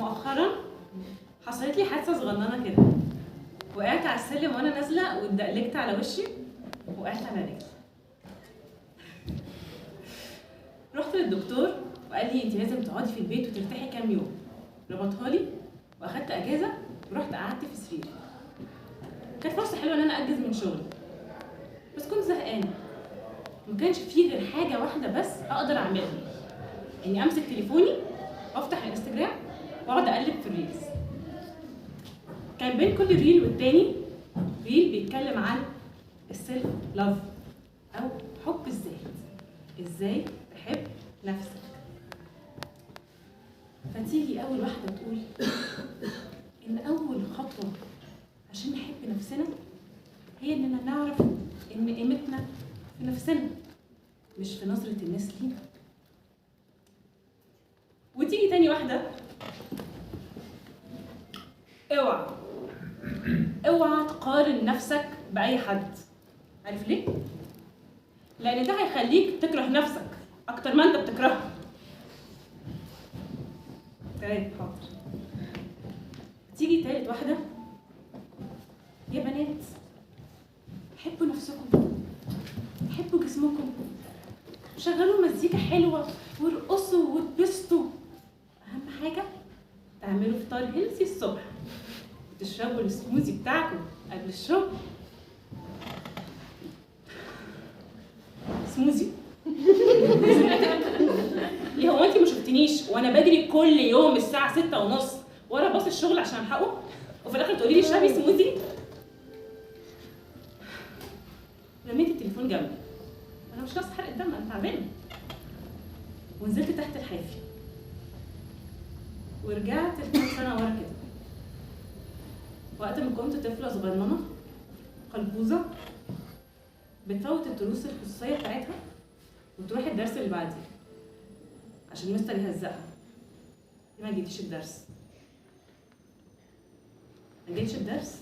مؤخرا حصلت لي حادثه صغننه كده، وقعت على السلم وانا نازله واتدقلجت على وشي وقعت على رجلي. رحت للدكتور وقال لي انت لازم تقعدي في البيت وترتاحي كام يوم. ربطها لي واخدت اجازه ورحت قعدت في سريري. كانت فرصه حلوه ان انا اجز من شغلي، بس كنت زهقانه، ما كانش فيه غير حاجه واحده بس اقدر اعملها، اني امسك تليفوني وافتح الانستجرام واقعد اقلب في الريلز. كان بين كل ريل والتاني ريل بيتكلم عن السيلف لاف او حب الذات، ازاي تحب نفسك. فتيجي اول واحده تقول ان اول خطوه عشان نحب نفسنا هي اننا نعرف ان قيمتنا في نفسنا مش في نظره الناس لينا. وتيجي تاني واحده اوعى تقارن نفسك باي حد. عارف ليه؟ لان ده هيخليك تكره نفسك اكتر ما انت بتكرهها. تمام، حاضر. تيجي تالت واحده، يا بنات حبوا نفسكم، حبوا جسمكم، شغلوا مزيكا حلوه وارقصوا واتبسطوا. اهم حاجه تعملوا فطار هيلثي الصبح وتشربوا السموزي بتاعكم قبل الشغل. سموزي؟ ليه هو انت ما شفتنيش وانا بجري كل يوم الساعه 6:30 ورا باص الشغل عشان الحقه، وفي الاخر تقولي لي اشربي سموزي؟ رميت التليفون جنبي، انا مش ناقصه حرق الدم، انا تعبانه، ونزلت تحت الحافي ورجعت لكام سنه ورا كده، وقت ما كنت طفله صغننه قلبوزه بتفوت الدروس الخصوصيه بتاعتها وتروح الدرس اللي بعديه عشان المستر يهزقها. ما جيتيش الدرس، ما جيتش الدرس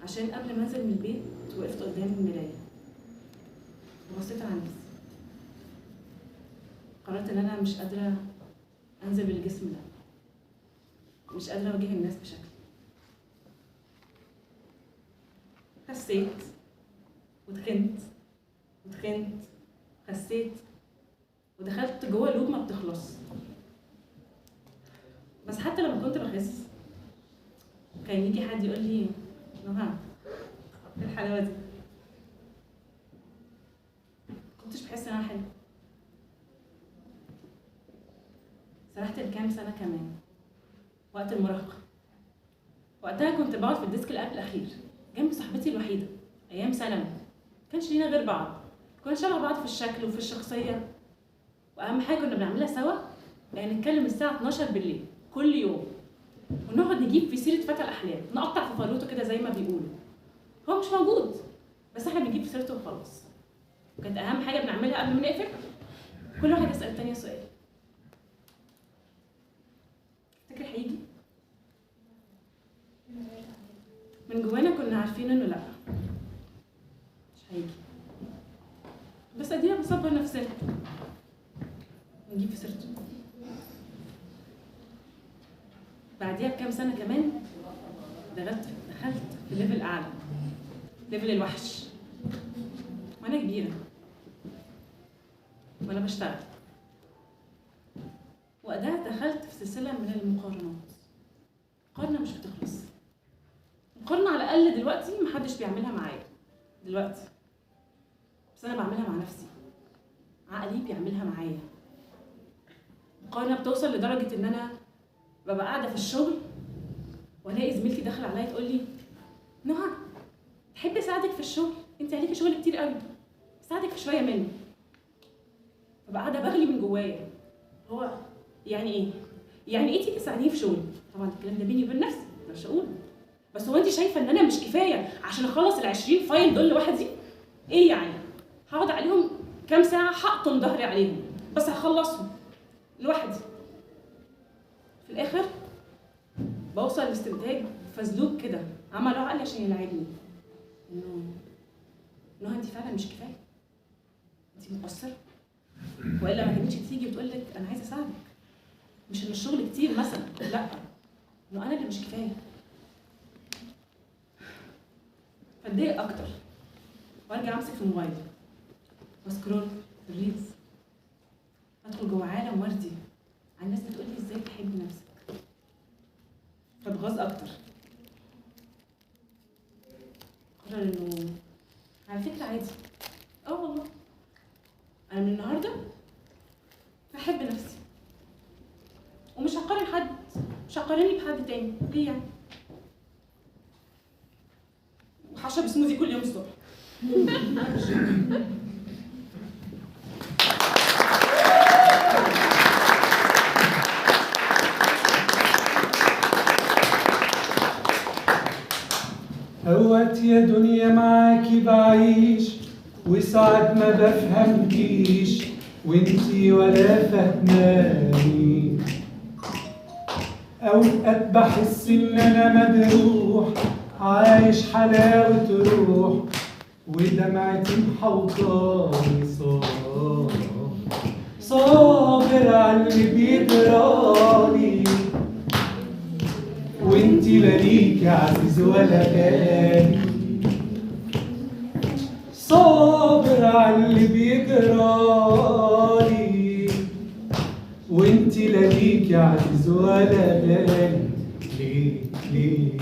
عشان قبل ما انزل من البيت وقفت قدام المرايه وبصيت على نفسي، قررت ان انا مش قادره انزل بالجسم ده، مش قادره اواجه الناس بشكل. خسيت وتخنت وتخنت، خسيت ودخلت جوه لوب ما بتخلص. بس حتى لما كنت بخس كان يجي حد يقول لي نهى ايه الحلاوه دي؟ كنتش بحس ان انا حلوه. سرحت لكام سنه كمان وقت المراهقه، وقتها كنت بقعد في الديسك اللي قبل الاخير جنب صاحبتي الوحيده ايام ثانوي، كانش لينا غير بعض، كنا شبه بعض في الشكل وفي الشخصيه، واهم حاجه كنا بنعملها سوا يعني نتكلم الساعه 12 بالليل كل يوم ونقعد نجيب في سيره فتى الاحلام، نقطع في فروته كده زي ما بيقولوا. هو مش موجود بس احنا بنجيب في سيرته وخلاص. كانت اهم حاجه بنعملها قبل ما نقفل كل واحد يسال الثانيه سؤال، تفتكر هيجي؟ من جوانا كنا عارفين انه لا مش هيجي، بس ادينا بنصبر نفسنا ونجيب في سيرته. بعديها بكام سنه كمان دخلت في ليفل اعلى، ليفل الوحش، وانا كبيره وانا بشتغل. وقتها دخلت في سلسله من المقارنات، مقارنه مش بتخلص، مقارنه على الاقل دلوقتي محدش بيعملها معايا دلوقتي، بس انا بعملها مع نفسي، عقلي بيعملها معايا. مقارنه بتوصل لدرجه ان انا ببقى قاعده في الشغل والاقي زميلتي داخله عليا تقول لي نهى تحبي اساعدك في الشغل؟ انت عليكي شغل كتير قوي، اساعدك في شويه منه. ببقى قاعده بغلي من جوايا، هو يعني ايه؟ يعني ايه تيجي تساعديني في شغلي؟ طبعا الكلام ده بيني وبين نفسي مش هقوله، بس هو انت شايفه ان انا مش كفايه عشان اخلص ال20 فايل دول لوحدي؟ ايه يعني؟ هقعد عليهم كام ساعه هقطم ظهري عليهم بس هخلصهم لوحدي. في الاخر بوصل لاستنتاج فزلوك كده عمله عقلي عشان يلعبني، انه انت فعلا مش كفايه، انت مقصره، والا ما كانتش تيجي وتقول لك انا عايزه اساعدك. مش ان الشغل كتير مثلا، لا، انه انا اللي مش كفايه. فاتضايق اكتر وارجع امسك في موبايلي واسكرول في الريلز، ادخل جوه عالم وردي على الناس بتقول لي ازاي تحبي نفسك، فاتغاظ اكتر. قرر انه على فكره عادي، والله انا من النهارده هحب نفسي ومش هقارن حد، مش هقارني بحد تاني. ليه يعني؟ وهشرب سموذي كل يوم الصبح. اوقات يا دنيا معاكي بعيش وساعات ما بفهمكيش وانتي ولا فهماني. اوقات بحس ان انا مجروح عايش حلاوة روح ودمعتي محوطاني صابر على اللي بيجرالي وانتي لا ليكي عزيز ولا غالي. صابر على اللي بيجرالي وانتي لا ليكي عزيز ولا غالي. ليه